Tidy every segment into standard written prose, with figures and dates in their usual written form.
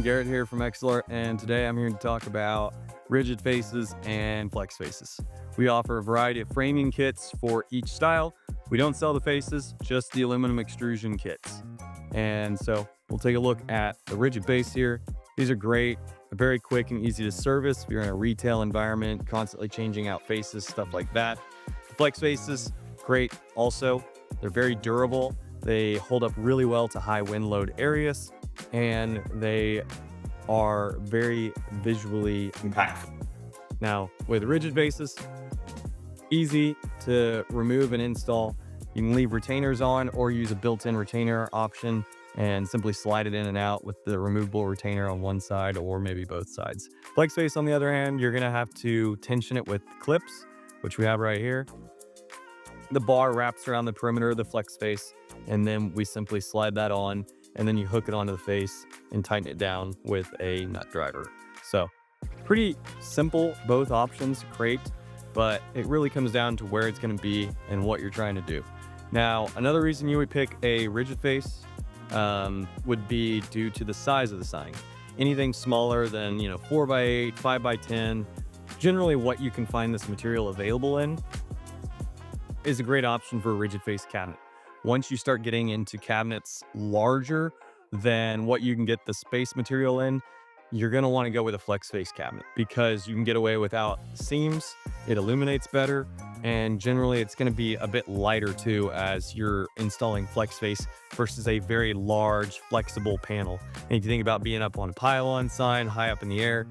Garrett here from Excellart, and today I'm here to talk about rigid faces and flex faces. We offer a variety of framing kits for each style. We don't sell the faces, just the aluminum extrusion kits. And so we'll take a look at the rigid face here. These are great, very quick and easy to service if you're in a retail environment, constantly changing out faces, stuff like that. The flex faces, great also. They're very durable. They hold up really well to high wind load areas, and they are very visually impactful. Now, with rigid faces, easy to remove and install. You can leave retainers on or use a built-in retainer option and simply slide it in and out with the removable retainer on one side or maybe both sides. Flex face, on the other hand, you're gonna have to tension it with clips, which we have right here. The bar wraps around the perimeter of the flex face, and then we simply slide that on, and then you hook it onto the face and tighten it down with a nut driver. So pretty simple, both options, great, but it really comes down to where it's going to be and what you're trying to do. Now, another reason you would pick a rigid face would be due to the size of the sign. Anything smaller than 4x8, 5x10, generally what you can find this material available in, is a great option for a rigid face cabinet. Once you start getting into cabinets larger than what you can get the space material in, you're going to want to go with a flex face cabinet because you can get away without seams, it illuminates better, and generally it's going to be a bit lighter too as you're installing flex face versus a very large flexible panel. And if you think about being up on a pylon sign high up in the air,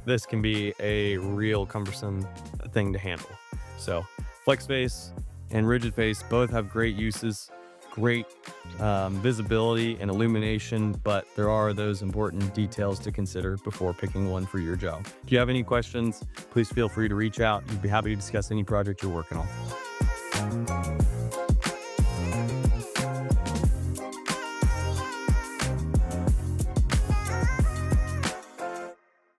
this can be a real cumbersome thing to handle. So flex face and rigid face both have great uses, great visibility and illumination, but there are those important details to consider before picking one for your job. If you have any questions, please feel free to reach out. We'd be happy to discuss any project you're working on.